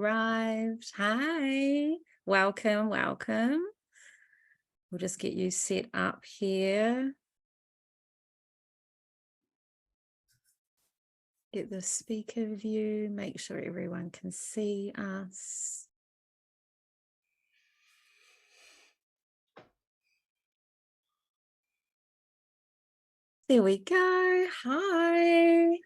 Arrived. Hi. Welcome, welcome. We'll just get you set up here. Get the speaker view, make sure everyone can see us. There we go. Hi.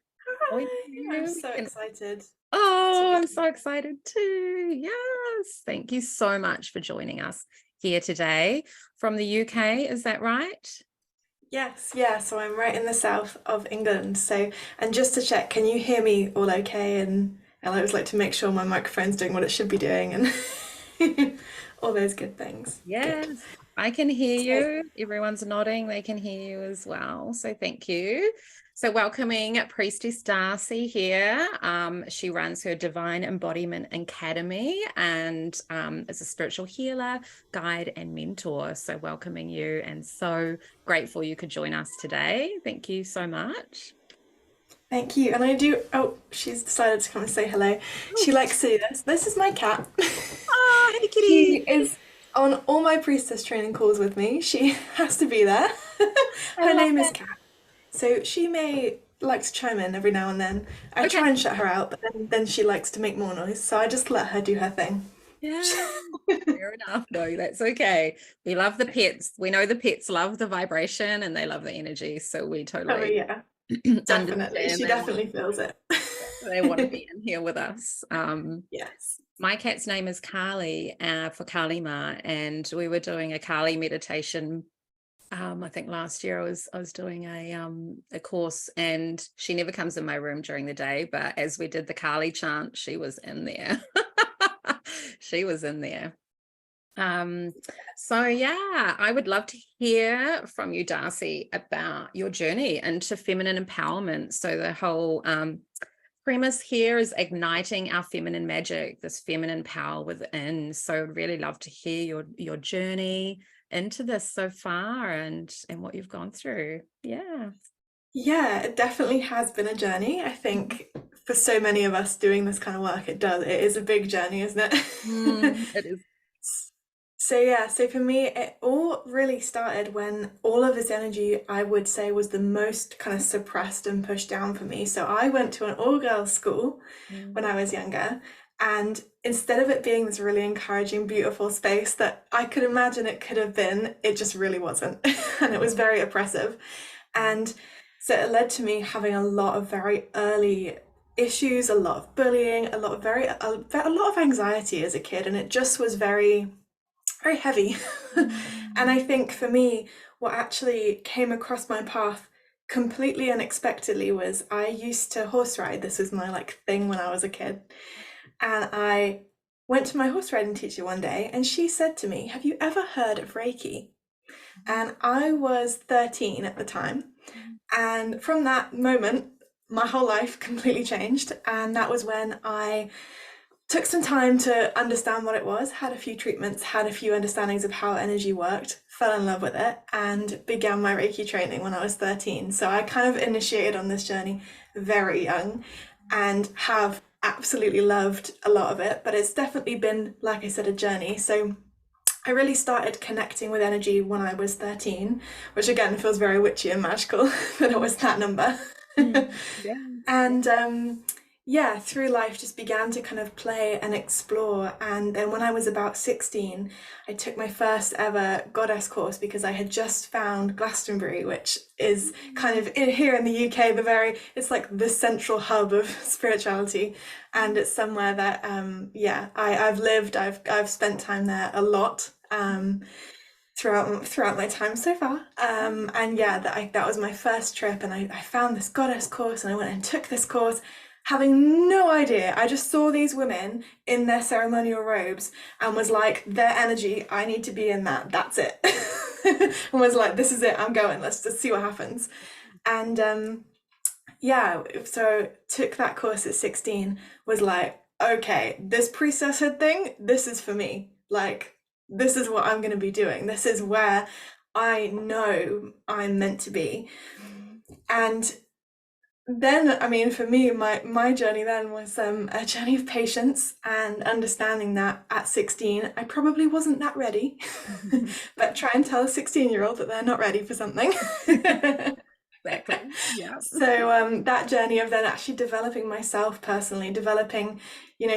Hi, I'm so excited. Oh, I'm so excited too. Yes. Thank you so much for joining us here today from the UK. Is that right? Yes, yeah, so I'm right in the south of England. And just to check, can you hear me all okay? And I always like to make sure my microphone's doing what it should be doing and all those good things. Good. Yes, I can hear So, you. Everyone's nodding. They can hear you as well. So thank you. So welcoming Priestess Darcie here. She runs her Divine Embodiment Academy and is a spiritual healer, guide, and mentor. So welcoming you and so grateful you could join us today. Thank you so much. thank you. Oh, she's decided to come and say hello. Oh, She likes to do this. This is my cat. oh, hey She kitty. is on all my priestess training calls with me. She has to be there. I Her love name is that. Kat. So she may like to chime in every now and then. I Okay. try and shut her out, but then she likes to make more noise, so I just let her do her thing. Yeah. Fair enough. No, that's okay. We love the pets. We know the pets love the vibration and they love the energy. So we Oh totally yeah, definitely. understand She definitely feels it. they want to be in here with us. Yes. My cat's name is Carly for Kali Ma, and we were doing a Kali meditation. I think last year I was doing a course, and she never comes in my room during the day, but as we did the Kali chant, she was in there. She was in there. So yeah, I would love to hear from you, Darcie, about your journey into feminine empowerment. So the whole premise here is igniting our feminine magic, this feminine power within. So I'd really love to hear your journey into this so far and what you've gone through. Yeah. Yeah, it definitely has been a journey. I think for so many of us doing this kind of work, it is a big journey, isn't it? It is. So yeah, so for me, it all really started when all of this energy, I would say, was the most kind of suppressed and pushed down for me. So I went to an all-girls school when I was younger, and instead of it being this really encouraging, beautiful space that I could imagine it could have been, it just really wasn't. And it was very oppressive. And so it led to me having a lot of very early issues, a lot of bullying, a lot of anxiety as a kid, and it just was very heavy. And I think for me, what actually came across my path completely unexpectedly was I used to horse ride. This was my like thing when I was a kid. And I went to my horse riding teacher one day and she said to me, "Have you ever heard of Reiki?" And I was 13 at the time. And from that moment, my whole life completely changed. And that was when I took some time to understand what it was, had a few treatments, had a few understandings of how energy worked, fell in love with it, and began my Reiki training when I was 13. So I kind of initiated on this journey very young and have absolutely loved a lot of it. But it's definitely been, like I said, a journey. So I really started connecting with energy when I was 13, which again feels very witchy and magical that it was that number. Yeah. And yeah, through life just began to kind of play and explore. And then when I was about 16, I took my first ever goddess course because I had just found Glastonbury, which is kind of here in the UK, it's like the central hub of spirituality. And it's somewhere that, yeah, I've lived, I've spent time there a lot. Throughout my time so far. And yeah, that was my first trip, and I found this goddess course, and I went and took this course, having no idea. I just saw these women in their ceremonial robes, and was like, their energy, I need to be in that. That's it. And was like, this is it. I'm going. Let's just see what happens. And yeah, so took that course at 16. Was like, okay, this priestesshood thing, this is for me. Like, this is what I'm going to be doing. This is where I know I'm meant to be. And then, I mean, for me, my journey then was a journey of patience and understanding that at 16, I probably wasn't that ready. But try and tell a 16-year-old that they're not ready for something. Exactly. Yeah. So that journey of then actually developing myself personally, developing,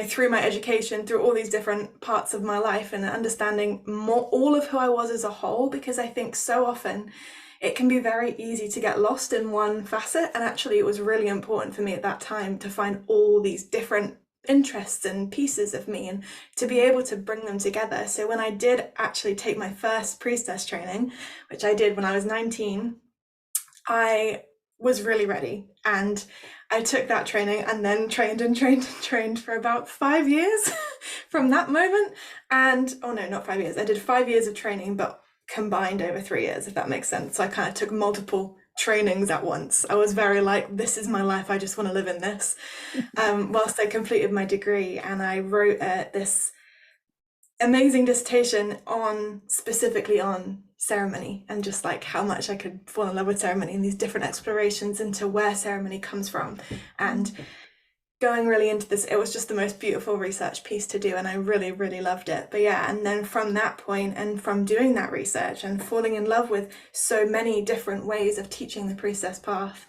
through my education, through all these different parts of my life, and understanding more all of who I was as a whole, because I think so often it can be very easy to get lost in one facet. And actually, it was really important for me at that time to find all these different interests and pieces of me and to be able to bring them together. So when I did actually take my first priestess training, which I did when I was 19, I was really ready, and I took that training and then trained and trained and trained for about 5 years from that moment. And oh no, not 5 years. I did 5 years of training, but combined over 3 years, if that makes sense. So I kind of took multiple trainings at once. I was very like, this is my life. I just want to live in this. Whilst I completed my degree, and I wrote this amazing dissertation on specifically on ceremony, and just like how much I could fall in love with ceremony and these different explorations into where ceremony comes from, and going really into this. It was just the most beautiful research piece to do, and I really, really loved it. But yeah, and then from that point, and from doing that research and falling in love with so many different ways of teaching the priestess path,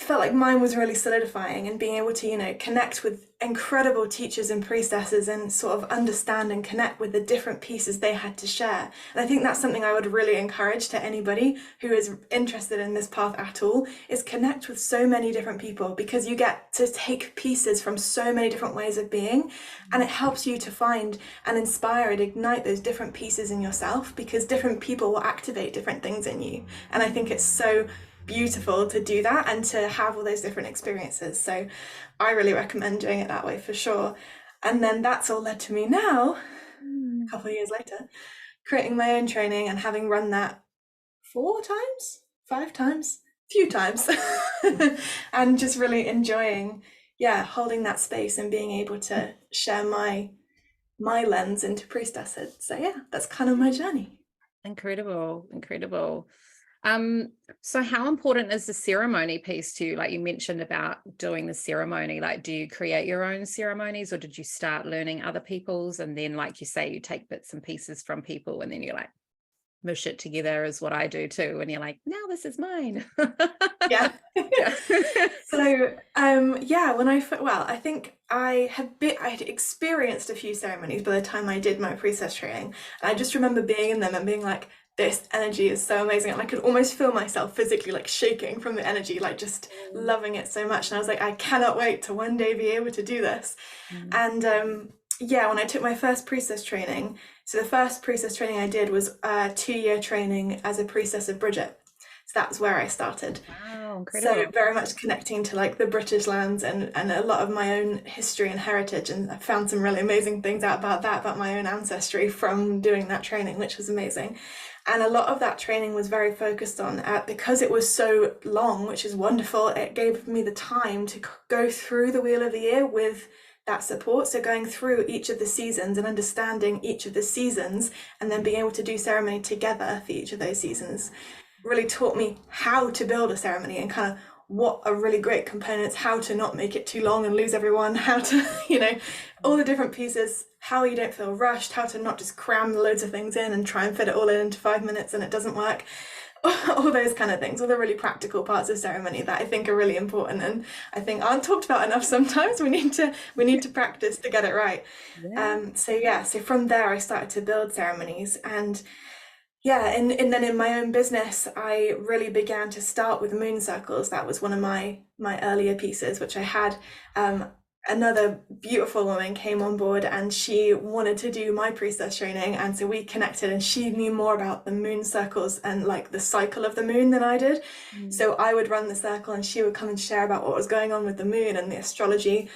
I felt like mine was really solidifying, and being able to, connect with incredible teachers and priestesses and sort of understand and connect with the different pieces they had to share. And I think that's something I would really encourage to anybody who is interested in this path at all, is connect with so many different people, because you get to take pieces from so many different ways of being, and it helps you to find and inspire and ignite those different pieces in yourself, because different people will activate different things in you. And I think it's so beautiful to do that and to have all those different experiences. So I really recommend doing it that way for sure. And then that's all led to me now, a couple of years later, creating my own training and having run that 4 times, 5 times, few times, and just really enjoying, holding that space and being able to share my lens into priestesshood. So yeah, that's kind of my journey. Incredible, incredible. So how important is the ceremony piece to you? Like you mentioned about doing the ceremony, like do you create your own ceremonies, or did you start learning other people's, and then like you say, you take bits and pieces from people and then you're like mush it together, is what I do too, and you're like, now this is mine. Yeah. Yeah. So when I think I'd experienced a few ceremonies by the time I did my priestess training, and I just remember being in them and being like, this energy is so amazing, and I could almost feel myself physically like shaking from the energy, like just loving it so much. And I was like, I cannot wait to one day be able to do this. And when I took my first priestess training, so the first priestess training I did was a 2-year training as a priestess of Bridget. So that's where I started. Wow, incredible. So very much connecting to like the British lands and a lot of my own history and heritage. And I found some really amazing things out about that, about my own ancestry from doing that training, which was amazing. And a lot of that training was very focused on, because it was so long, which is wonderful, it gave me the time to go through the Wheel of the Year with that support. So going through each of the seasons and understanding each of the seasons, and then being able to do ceremony together for each of those seasons, really taught me how to build a ceremony and kind of what are really great components, how to not make it too long and lose everyone, how to, all the different pieces, how you don't feel rushed, how to not just cram loads of things in and try and fit it all in into 5 minutes and it doesn't work. All those kind of things, all the really practical parts of ceremony that I think are really important, and I think aren't talked about enough sometimes. We need to practice to get it right. So from there I started to build ceremonies, and then in my own business, I really began to start with moon circles. That was one of my earlier pieces, which I had. Another beautiful woman came on board, and she wanted to do my priestess training, and so we connected, and she knew more about the moon circles and like the cycle of the moon than I did. So I would run the circle and she would come and share about what was going on with the moon and the astrology.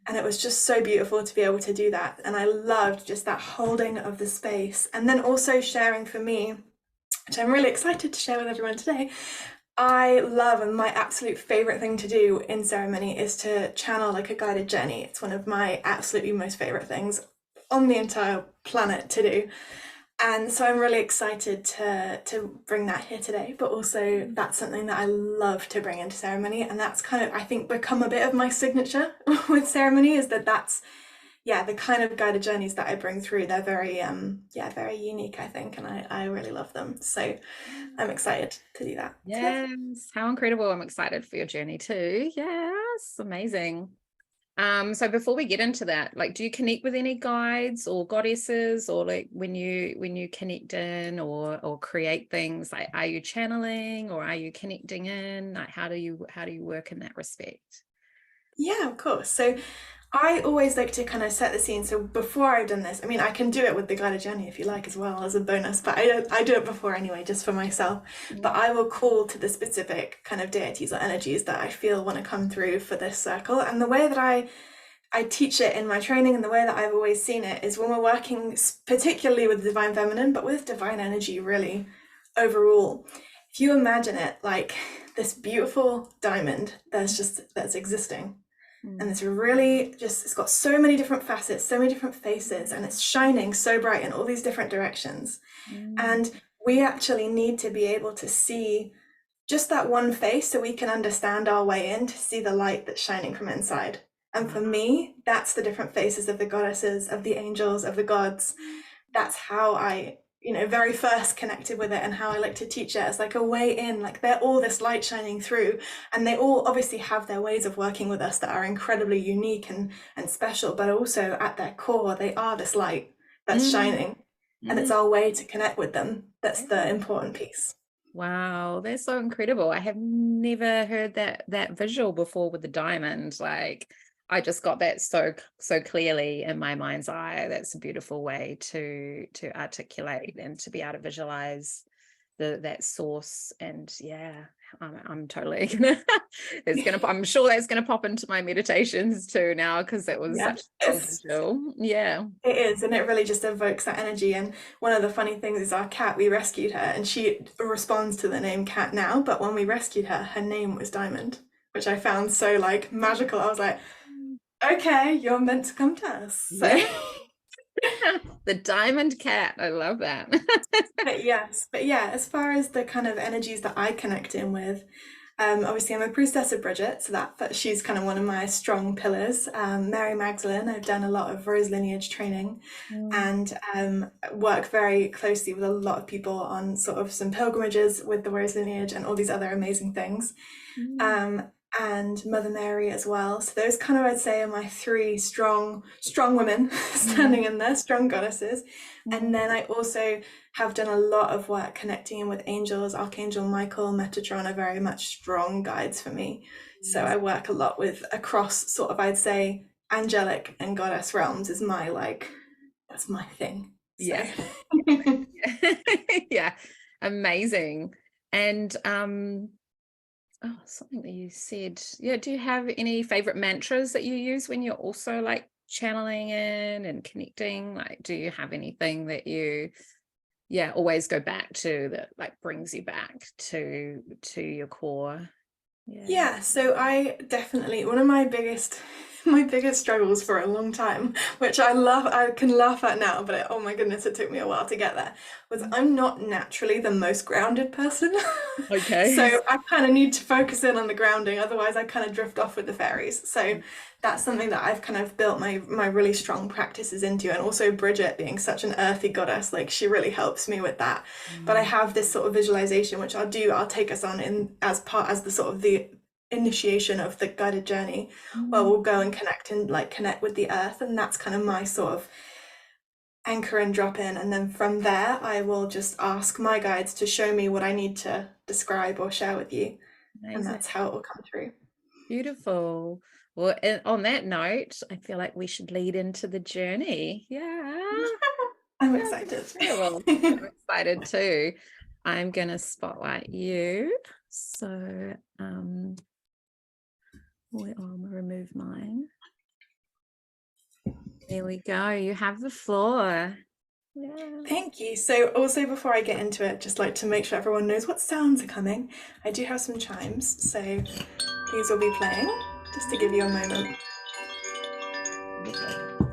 And it was just so beautiful to be able to do that. And I loved just that holding of the space. And then also sharing for me, which I'm really excited to share with everyone today, I love, and my absolute favorite thing to do in ceremony is to channel like a guided journey. It's one of my absolutely most favorite things on the entire planet to do. And so I'm really excited to bring that here today, but also that's something that I love to bring into ceremony, and that's kind of, I think, become a bit of my signature with ceremony, is that's yeah, the kind of guided journeys that I bring through. They're very yeah, very unique, I think, and I really love them. So I'm excited to do that today. Yes, how incredible. I'm excited for your journey too. Yes, amazing. So before we get into that, like, do you connect with any guides or goddesses, or like when you connect in or create things, like, are you channeling or are you connecting in? Like, how do you work in that respect? Yeah, of course. So I always like to kind of set the scene. So before I've done this, I mean, I can do it with the guided journey if you like as well as a bonus, but I do it before anyway, just for myself. But Mm, I will call to the specific kind of deities or energies that I feel want to come through for this circle. And the way that I teach it in my training, and the way that I've always seen it, is when we're working particularly with the divine feminine, but with divine energy really overall. If you imagine it like this beautiful diamond that's existing, and mm, it's really just, it's got so many different facets, so many different faces, and it's shining so bright in all these different directions. mm, And we actually need to be able to see just that one face so we can understand our way in, to see the light that's shining from inside. And for wow. me, that's the different faces of the goddesses, of the angels, of the gods. That's how I, very first connected with it, and how I like to teach it as like a way in. Like, they're all this light shining through, and they all obviously have their ways of working with us that are incredibly unique and special, but also at their core, they are this light that's Mm, shining, and it's mm. our way to connect with them that's Yeah. the important piece. Wow, that's so incredible. I have never heard that visual before with the diamond. Like, I just got that so clearly in my mind's eye. That's a beautiful way to articulate and to be able to visualize that source. And yeah, I'm totally gonna I'm sure that's gonna pop into my meditations too now, because it was Yeah, such a strong visual. Yeah. it is, and it really just evokes that energy. And one of the funny things is, our cat, we rescued her, and she responds to the name Cat now, but when we rescued her, her name was Diamond, which I found so like magical. I was like, okay, you're meant to come to us. So, Yeah. The diamond cat. I love that. but yes, but yeah, as far as the kind of energies that I connect in with, obviously I'm a priestess of Bridget, so that she's kind of one of my strong pillars. Mary Magdalene, I've done a lot of rose lineage training, Mm, and work very closely with a lot of people on sort of some pilgrimages with the rose lineage and all these other amazing things. mm, Um, and Mother Mary as well. So those kind of, I'd say, are my three strong women standing mm, in there, strong goddesses. And mm. then I also have done a lot of work connecting in with angels. Archangel Michael, Metatron are very much strong guides for me. So I work a lot with, across sort of, I'd say, angelic and goddess realms is my like, that's my thing. So Yeah. Yeah. Amazing. And oh, something that you said. Yeah, do you have any favorite mantras that you use when you're also like channeling in and connecting? Like, do you have anything that you, yeah, always go back to, that like brings you back to your core? Yeah. yeah, so I definitely, one of my biggest my biggest struggles for a long time, which I can laugh at now, but oh my goodness, it took me a while to get there, was I'm not naturally the most grounded person. Okay. So I kind of need to focus in on the grounding, otherwise I kind of drift off with the fairies. So that's something that I've kind of built my really strong practices into, and also Bridget being such an earthy goddess, like she really helps me with that. But I Mm, have this sort of visualization which I'll take us on in as part as the sort of the initiation of the guided journey, where mm. we'll go and connect with the earth, and that's kind of my sort of anchor and drop in, and then from there I will just ask my guides to show me what I need to describe or share with you, and Amazing. that's how it will come through. Beautiful. Well, and on that note, I feel like we should lead into the journey. Yeah. I'm Yeah, excited. well, I'm excited too. I'm gonna spotlight you. So I'm gonna remove mine. There we go. You have the floor. Yeah. Thank you. So also, before I get into it, just like to make sure everyone knows what sounds are coming, I do have some chimes, so these will be playing just to give you a moment. Beautiful.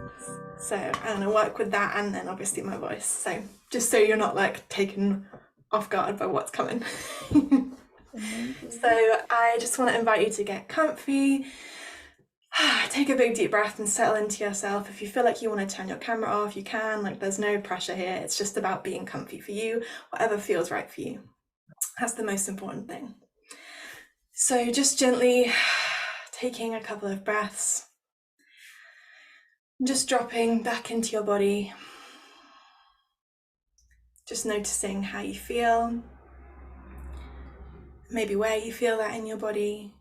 So I'm gonna work with that, and then obviously my voice. So just so you're not like taken off guard by what's coming. So I just want to invite you to get comfy. Take a big deep breath and settle into yourself. If you feel like you want to turn your camera off, you can. Like, there's no pressure here. It's just about being comfy for you, whatever feels right for you. That's the most important thing. So just gently taking a couple of breaths, just dropping back into your body, just noticing how you feel, maybe where you feel that in your body,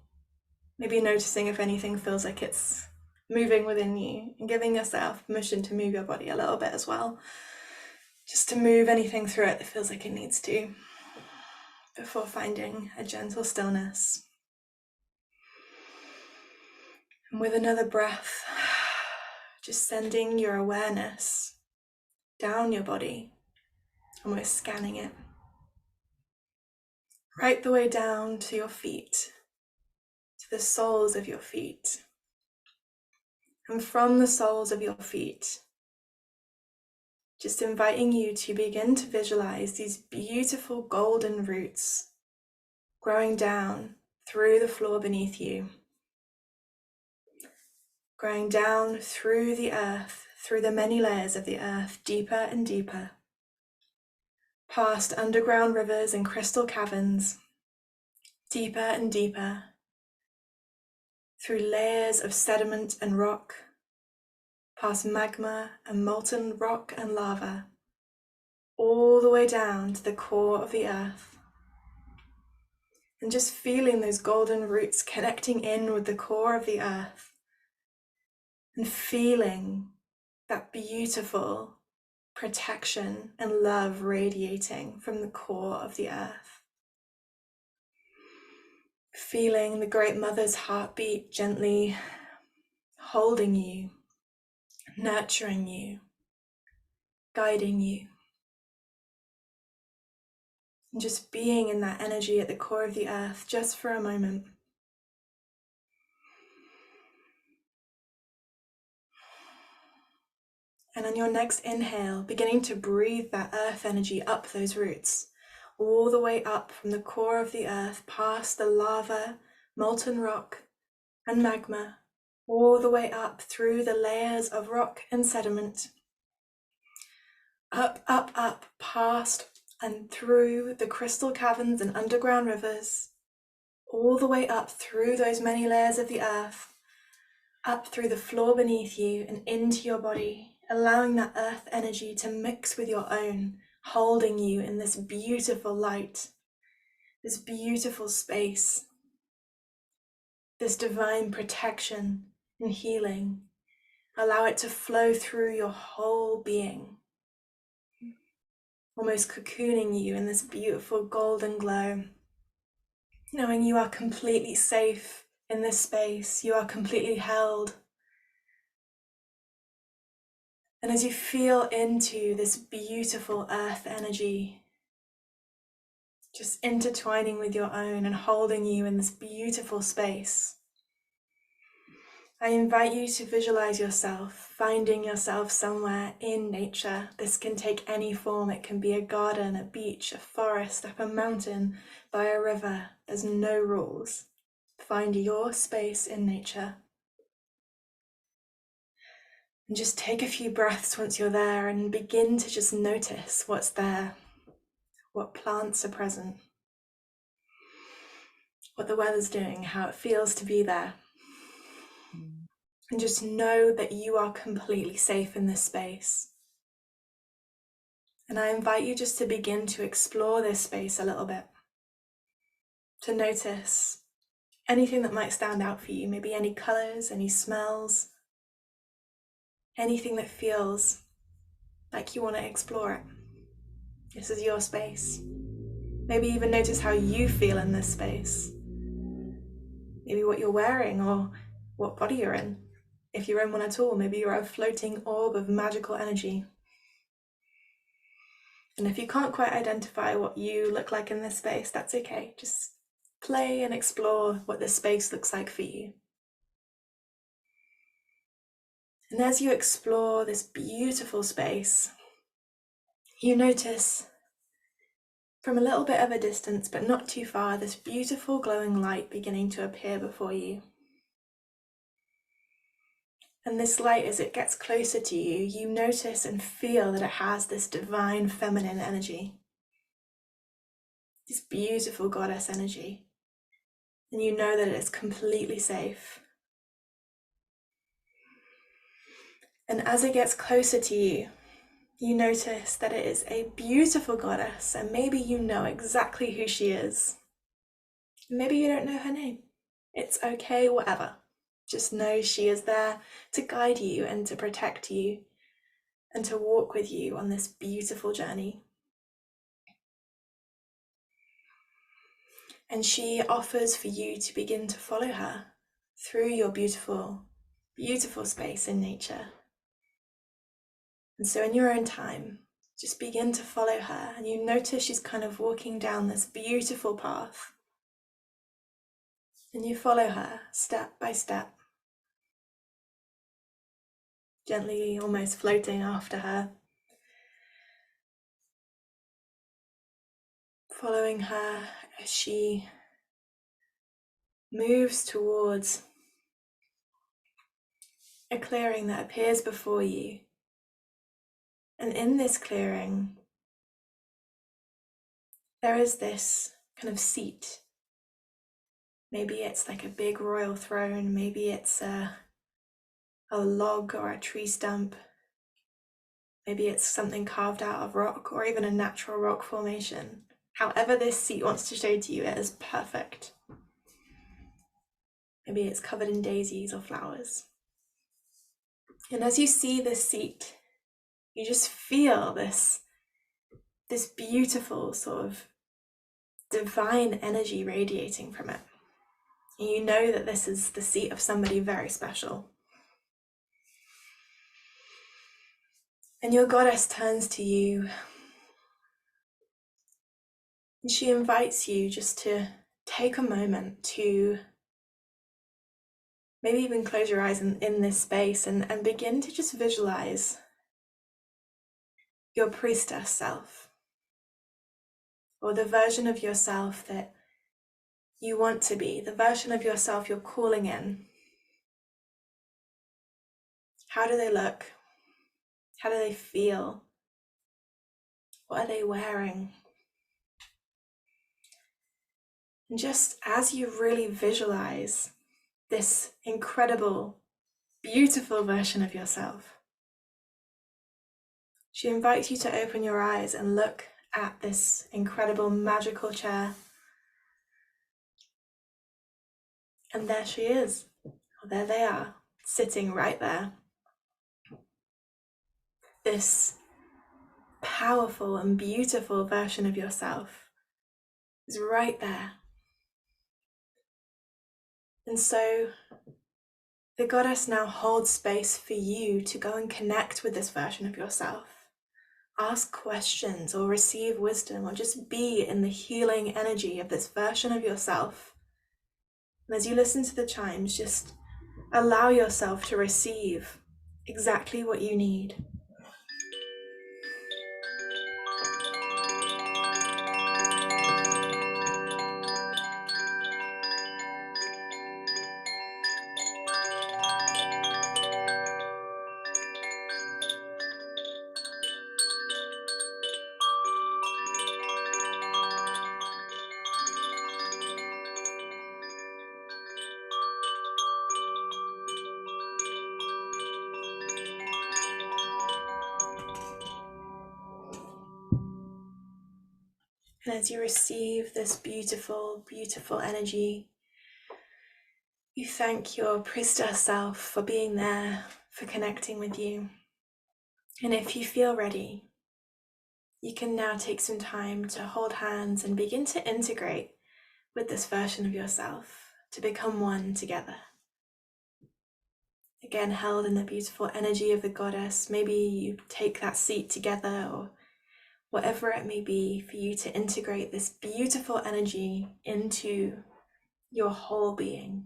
maybe noticing if anything feels like it's moving within you, and giving yourself permission to move your body a little bit as well, just to move anything through it that feels like it needs to, before finding a gentle stillness. And with another breath, just sending your awareness down your body, almost scanning it, right the way down to your feet, to the soles of your feet. And from the soles of your feet, just inviting you to begin to visualize these beautiful golden roots growing down through the floor beneath you, growing down through the earth, through the many layers of the earth, deeper and deeper, past underground rivers and crystal caverns, deeper and deeper, through layers of sediment and rock, past magma and molten rock and lava, all the way down to the core of the earth. And just feeling those golden roots connecting in with the core of the earth, and feeling that beautiful protection and love radiating from the core of the earth. Feeling the Great Mother's heartbeat gently holding you, nurturing you, guiding you. And just being in that energy at the core of the earth just for a moment. And on your next inhale, beginning to breathe that earth energy up those roots, all the way up from the core of the earth, past the lava, molten rock, and magma, all the way up through the layers of rock and sediment, up, up, up, past and through the crystal caverns and underground rivers, all the way up through those many layers of the earth, up through the floor beneath you and into your body, allowing that earth energy to mix with your own, holding you in this beautiful light, this beautiful space, this divine protection and healing. Allow it to flow through your whole being, almost cocooning you in this beautiful golden glow, knowing you are completely safe in this space, you are completely held. And as you feel into this beautiful earth energy, just intertwining with your own and holding you in this beautiful space, I invite you to visualize yourself, finding yourself somewhere in nature. This can take any form. It can be a garden, a beach, a forest, up a mountain, by a river. There's no rules. Find your space in nature. And just take a few breaths once you're there and begin to just notice what's there, what plants are present, what the weather's doing, how it feels to be there. And just know that you are completely safe in this space. And I invite you just to begin to explore this space a little bit, to notice anything that might stand out for you, maybe any colors, any smells, anything that feels like you want to explore it. This is your space. Maybe even notice how you feel in this space. Maybe what you're wearing or what body you're in. If you're in one at all, maybe you're a floating orb of magical energy. And if you can't quite identify what you look like in this space, that's okay. Just play and explore what this space looks like for you. And as you explore this beautiful space, you notice from a little bit of a distance, but not too far, this beautiful glowing light beginning to appear before you. And this light, as it gets closer to you, you notice and feel that it has this divine feminine energy, this beautiful goddess energy. And you know that it is completely safe. And as it gets closer to you, you notice that it is a beautiful goddess, and maybe you know exactly who she is. Maybe you don't know her name. It's okay, whatever. Just know she is there to guide you and to protect you and to walk with you on this beautiful journey. And she offers for you to begin to follow her through your beautiful, beautiful space in nature. And so in your own time, just begin to follow her, and you notice she's kind of walking down this beautiful path. And you follow her step by step, gently almost floating after her, following her as she moves towards a clearing that appears before you. And in this clearing, there is this kind of seat. Maybe it's like a big royal throne, maybe it's a log or a tree stump, maybe it's something carved out of rock or even a natural rock formation. However this seat wants to show to you, it is perfect. Maybe it's covered in daisies or flowers. And as you see this seat, you just feel this beautiful sort of divine energy radiating from it. And you know that this is the seat of somebody very special. And your goddess turns to you and she invites you just to take a moment to maybe even close your eyes in this space and begin to just visualize your priestess self, or the version of yourself that you want to be, the version of yourself you're calling in. How do they look? How do they feel? What are they wearing? And just as you really visualize this incredible, beautiful version of yourself, she invites you to open your eyes and look at this incredible magical chair. And there she is, or there they are, sitting right there. This powerful and beautiful version of yourself is right there. And so the goddess now holds space for you to go and connect with this version of yourself. Ask questions or receive wisdom, or just be in the healing energy of this version of yourself. And as you listen to the chimes, just allow yourself to receive exactly what you need. And as you receive this beautiful, beautiful energy, you thank your priestess self for being there, for connecting with you. And if you feel ready, you can now take some time to hold hands and begin to integrate with this version of yourself, to become one together. Again, held in the beautiful energy of the goddess. Maybe you take that seat together, or whatever it may be, for you to integrate this beautiful energy into your whole being,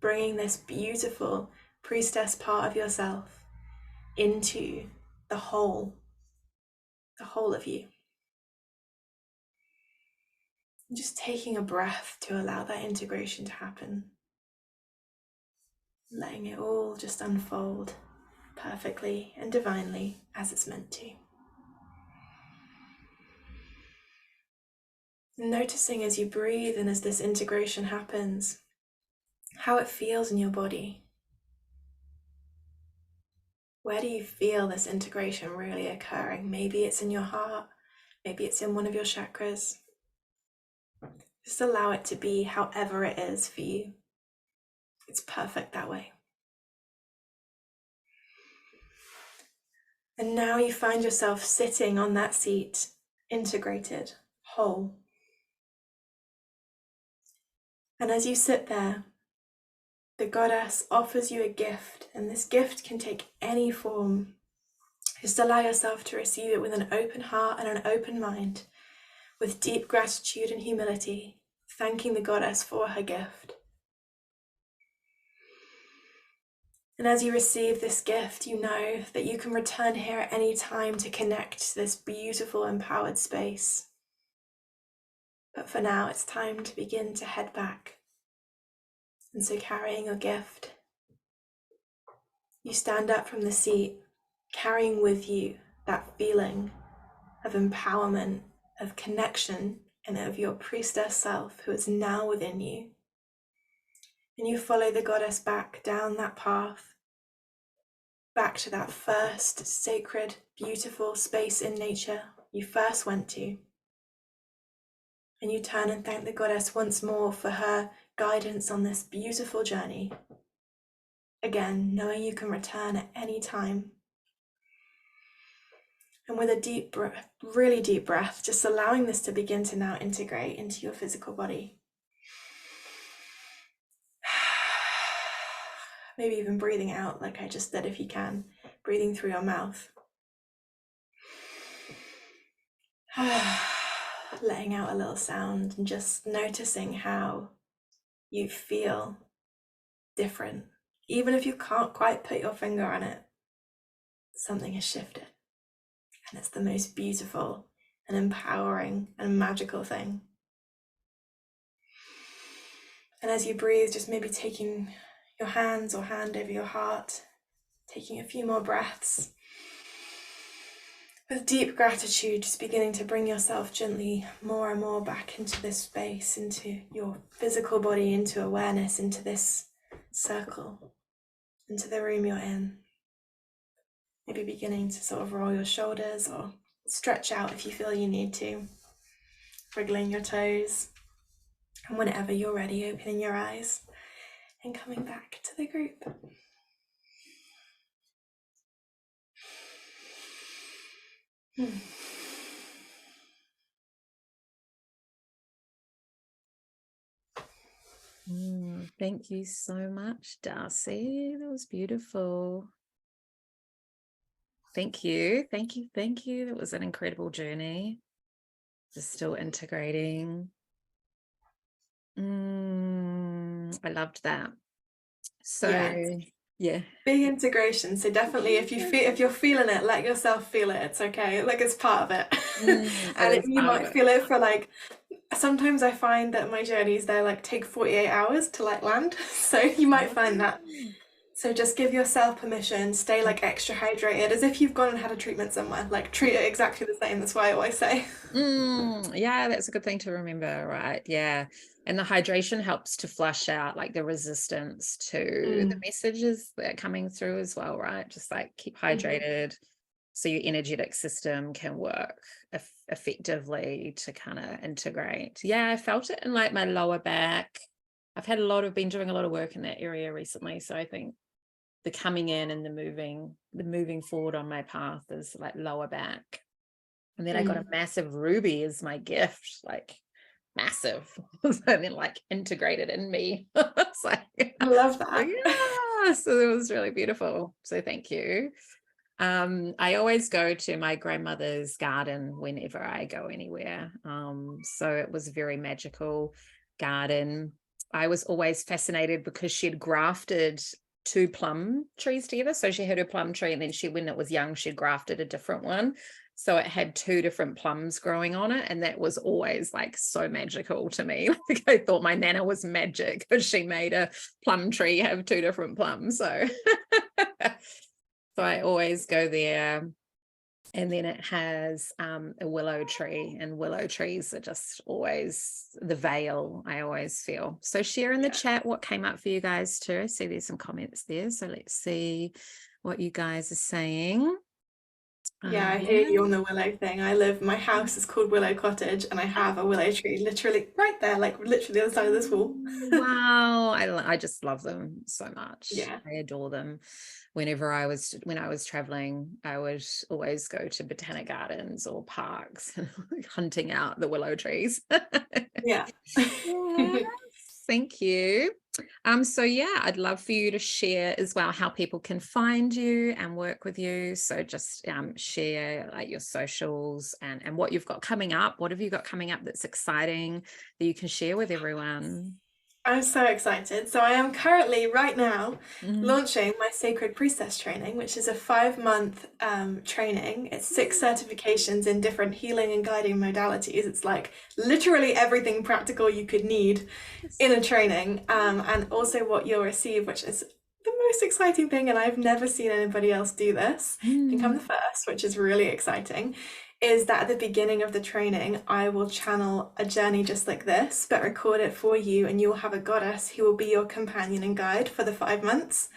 bringing this beautiful priestess part of yourself into the whole of you. And just taking a breath to allow that integration to happen. Letting it all just unfold perfectly and divinely as it's meant to. Noticing as you breathe and as this integration happens, how it feels in your body. Where do you feel this integration really occurring? Maybe it's in your heart, maybe it's in one of your chakras. Just allow it to be however it is for you. It's perfect that way. And now you find yourself sitting on that seat, integrated, whole. And as you sit there, the goddess offers you a gift, and this gift can take any form. Just allow yourself to receive it with an open heart and an open mind, with deep gratitude and humility, thanking the goddess for her gift. And as you receive this gift, you know that you can return here at any time to connect to this beautiful, empowered space. But for now, it's time to begin to head back. And so, carrying your gift, you stand up from the seat, carrying with you that feeling of empowerment, of connection, and of your priestess self who is now within you. And you follow the goddess back down that path, back to that first sacred, beautiful space in nature you first went to. And you turn and thank the goddess once more for her guidance on this beautiful journey. Again, knowing you can return at any time. And with a deep breath, really deep breath, just allowing this to begin to now integrate into your physical body. Maybe even breathing out like I just did if you can, breathing through your mouth. Letting out a little sound and just noticing how you feel different. Even if you can't quite put your finger on it, something has shifted. And it's the most beautiful and empowering and magical thing. And as you breathe, just maybe taking your hands or hand over your heart, taking a few more breaths. With deep gratitude, just beginning to bring yourself gently more and more back into this space, into your physical body, into awareness, into this circle, into the room you're in. Maybe beginning to sort of roll your shoulders or stretch out if you feel you need to, wriggling your toes. And whenever you're ready, opening your eyes and coming back to the group. Thank you so much, Darcie. That was beautiful. Thank you. Thank you. Thank you. That was an incredible journey. Just still integrating. I loved that. So yeah. Big integration. So definitely if you're feeling it, let yourself feel it. It's okay. Like it's part of it. And you might feel it for like, sometimes I find that my journeys, they like take 48 hours to like land. So you might find that. So just give yourself permission, stay like extra hydrated as if you've gone and had a treatment somewhere, like treat it exactly the same. That's why I always say. Yeah, that's a good thing to remember, right? Yeah. And the hydration helps to flush out like the resistance to the messages that are coming through as well, right? Just like keep hydrated so your energetic system can work effectively to kind of integrate. Yeah, I felt it in like my lower back. I've been doing a lot of work in that area recently. So I think the coming in and the moving forward on my path is like lower back. And then I got a massive ruby as my gift, like massive. And then like integrated in me. It's like, I love that. Yeah. So it was really beautiful. So thank you. I always go to my grandmother's garden whenever I go anywhere. So it was a very magical garden. I was always fascinated because she had grafted two plum trees together. So she had her plum tree, and then when it was young, she grafted a different one. So it had two different plums growing on it. And that was always like so magical to me. Like I thought my nana was magic because she made a plum tree have two different plums. So, so I always go there. And then it has a willow tree, and willow trees are just always the veil, I always feel. So share in the chat what came up for you guys too. I see there's some comments there. So let's see what you guys are saying. Yeah, I hear you on the willow thing. My house is called Willow Cottage, and I have a willow tree literally right there, like literally the other side of this wall. Wow, I just love them so much. Yeah. I adore them. When I was traveling, I would always go to botanic gardens or parks hunting out the willow trees. Yeah. Yes, thank you. So yeah, I'd love for you to share as well how people can find you and work with you. So just share like your socials and what you've got coming up. What have you got coming up that's exciting that you can share with everyone? I'm so excited. So I am currently right now launching my Sacred Priestess training, which is a 5-month training. It's 6 certifications in different healing and guiding modalities. It's like literally everything practical you could need in a training, and also what you'll receive, which is the most exciting thing, and I've never seen anybody else do this. I think I'm the first, which is really exciting, is that at the beginning of the training, I will channel a journey just like this, but record it for you, and you will have a goddess who will be your companion and guide for the 5 months.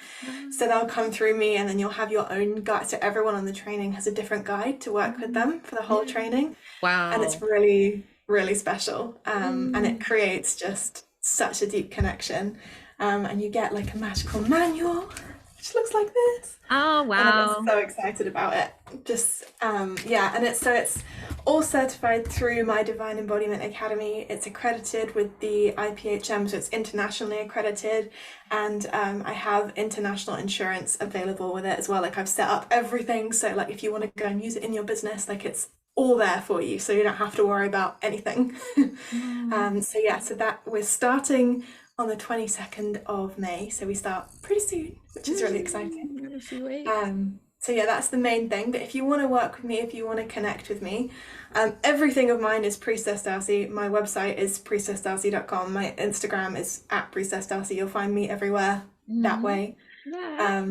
So they'll come through me, and then you'll have your own guide. So everyone on the training has a different guide to work with them for the whole training. Wow. And it's really, really special. And it creates just such a deep connection. And you get like a magical manual, which looks like this. Oh, wow. And I'm so excited about it. Just, yeah, and it's all certified through my Divine Embodiment Academy. It's accredited with the IPHM, so it's internationally accredited. And I have international insurance available with it as well. Like I've set up everything. So like if you want to go and use it in your business, like it's all there for you. So you don't have to worry about anything. So yeah, so that we're starting on the 22nd of May, so we start pretty soon, which is really exciting. In a few weeks. So yeah, that's the main thing. But if you want to work with me, if you want to connect with me, everything of mine is Priestess Darcie. My website is priestessdarcie.com. My Instagram is @priestessdarcie. You'll find me everywhere that way. Yeah.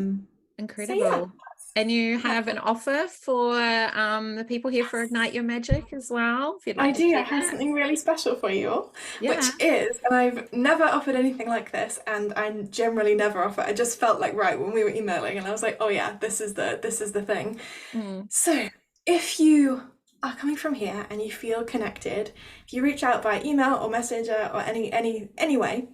Incredible. So yeah. And you have an offer for the people here for Ignite Your Magick as well. If you'd like I do. I to have something really special for you all, Yeah. which is, and I've never offered anything like this, and I generally never offer. I just felt like right when we were emailing, and I was like, oh yeah, this is the thing. So if you are coming from here and you feel connected, if you reach out by email or messenger or any way,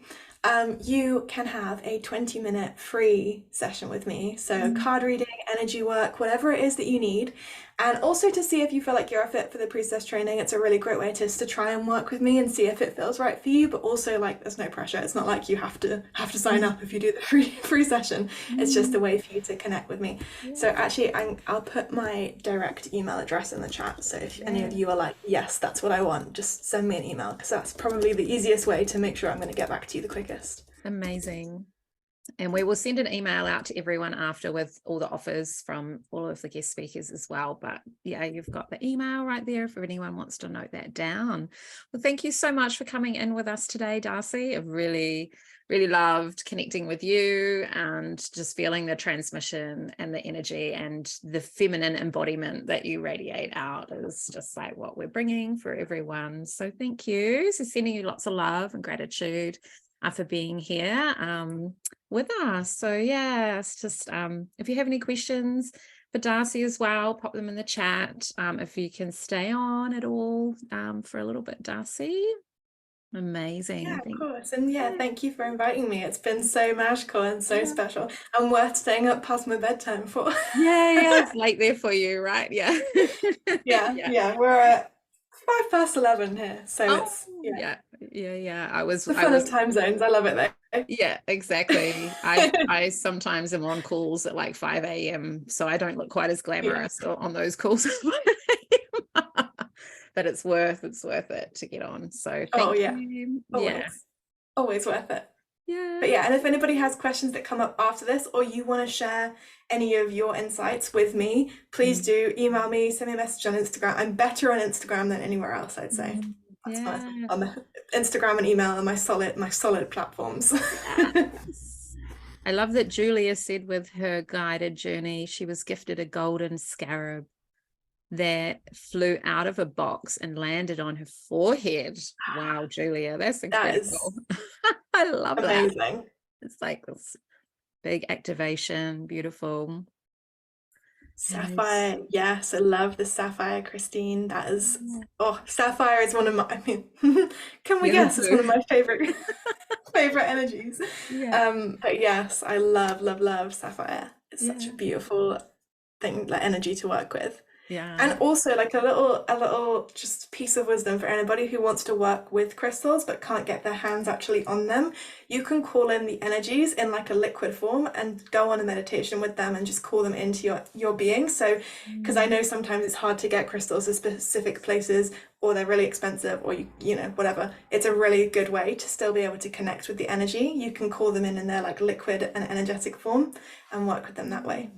you can have a 20-minute free session with me. So card reading, energy work, whatever it is that you need. And also to see if you feel like you're a fit for the priestess training. It's a really great way to try and work with me and see if it feels right for you. But also like there's no pressure. It's not like you have to sign up if you do the free session. It's just a way for you to connect with me. So actually I'll put my direct email address in the chat. So if any of you are like, yes, that's what I want, just send me an email, because that's probably the easiest way to make sure I'm going to get back to you the quickest. Amazing. And we will send an email out to everyone after with all the offers from all of the guest speakers as well. But yeah, you've got the email right there if anyone wants to note that down. Well, thank you so much for coming in with us today, Darcie. I've really, really loved connecting with you and just feeling the transmission and the energy and the feminine embodiment that you radiate out is just like what we're bringing for everyone. So thank you. So sending you lots of love and gratitude for being here with us. So yeah, it's just if you have any questions for Darcie as well, pop them in the chat. If you can stay on at all for a little bit, Darcie. Amazing. Yeah, of course. And yeah, thank you for inviting me. It's been so magical and so special and worth staying up past my bedtime for. Yeah, it's late there for you, right? Yeah. Yeah, we're at 11 here, so it's I was the fun of time zones. I love it though. Yeah, exactly. I sometimes am on calls at like 5 a.m. so I don't look quite as glamorous on those calls. But it's worth it to get on. So thank you. Always worth it. Yeah. But yeah, and if anybody has questions that come up after this, or you want to share any of your insights with me, please Mm. do email me, send me a message on Instagram. I'm better on Instagram than anywhere else, I'd say. Mm. That's my Yeah. Instagram and email are my solid platforms. Yes. I love that Julia said with her guided journey, she was gifted a golden scarab that flew out of a box and landed on her forehead. Wow, Julia, that's That is incredible. I love that. amazing. It's like this big activation, beautiful. And Sapphire, yes, I love the sapphire, Christine. That is, oh, sapphire is one of my, I mean, can we yeah, me guess it's one too. of my favorite energies. Yeah, But yes, I love, love, love sapphire. It's such a yeah, beautiful thing, like energy to work with. yeah. And also like a little just piece of wisdom for anybody who wants to work with crystals but can't get their hands actually on them. You can call in the energies in like a liquid form and go on a meditation with them and just call them into your being. So, because I Mm. know sometimes it's hard to get crystals at specific places, or they're really expensive, or you know, whatever. It's a really good way to still be able to connect with the energy. You can call them in their like liquid and energetic form and work with them that way.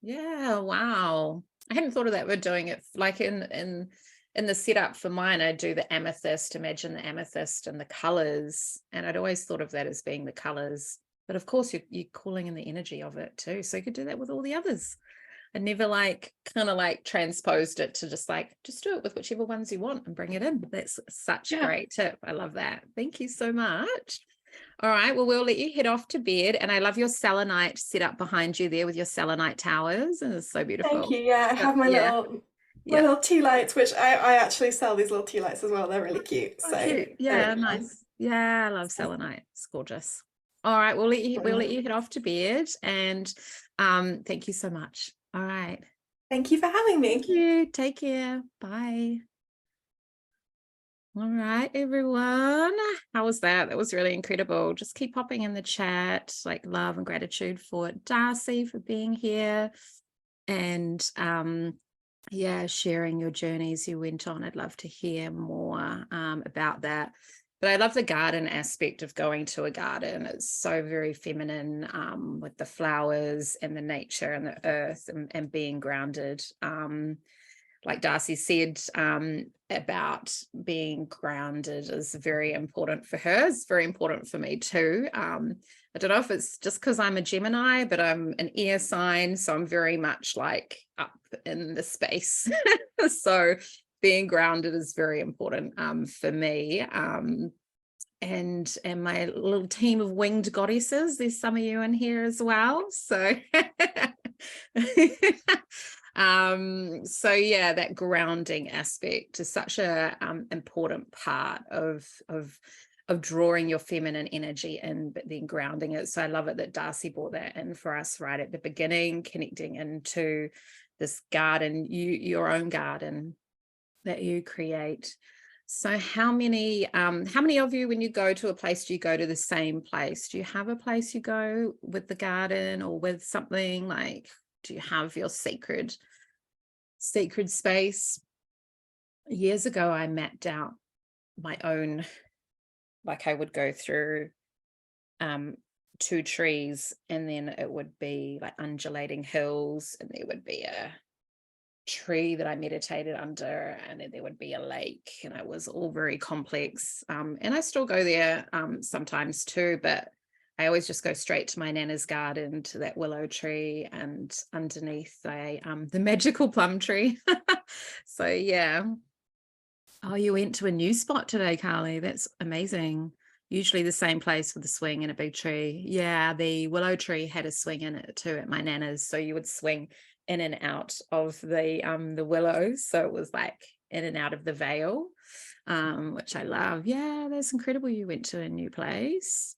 Yeah, wow. I hadn't thought of that. We're doing it like in the setup for mine. I do the amethyst, imagine the amethyst and the colors. And I'd always thought of that as being the colors. But of course, you're calling in the energy of it too. So you could do that with all the others. I never like kind of like transposed it to just do it with whichever ones you want and bring it in. That's such a Yeah. great tip. I love that. Thank you so much. All right, well, we'll let you head off to bed. And I love your selenite set up behind you there with your selenite towers. And it's so Thank beautiful. you. Yeah, I So, have yeah, my yeah. little tea lights, which I actually sell these little tea lights as well. They're really cute. Oh, So cute. they're Yeah, really fun. nice. Yeah, I love selenite. It's gorgeous. All right, we'll let you head off to bed. And thank you so much. All right. Thank you for having Thank me. you. Take care. Bye. All right, everyone. How was that? That was really incredible. Just keep popping in the chat, like love and gratitude for Darcie for being here. And yeah, sharing your journeys you went on. I'd love to hear more about that. But I love the garden aspect of going to a garden. It's so very feminine, with the flowers and the nature and the earth, and being grounded. Like Darcie said, about being grounded is very important for her. It's very important for me too. I don't know if it's just because I'm a Gemini, but I'm an air sign, so I'm very much like up in the space. So being grounded is very important for me. And my little team of winged goddesses, there's some of you in here as well. So so yeah, that grounding aspect is such a important part of drawing your feminine energy in, but then grounding it. So I love it that Darcie brought that in for us right at the beginning, connecting into this garden, your own garden that you create. So how many of you, when you go to a place, do you go to the same place? Do you have a place you go with the garden, or with something like, do you have your sacred space? Years ago, I mapped out my own, like I would go through 2 trees, and then it would be like undulating hills, and there would be a tree that I meditated under, and then there would be a lake, and it was all very complex. And I still go there sometimes too, but I always just go straight to my nana's garden, to that willow tree, and underneath the magical plum tree. So yeah. Oh, you went to a new spot today, Carly. That's amazing. Usually the same place with a swing and a big tree. Yeah, the willow tree had a swing in it too at my nana's, so you would swing in and out of the willow, so it was like in and out of the veil, which I love. Yeah, that's incredible. You went to a new place.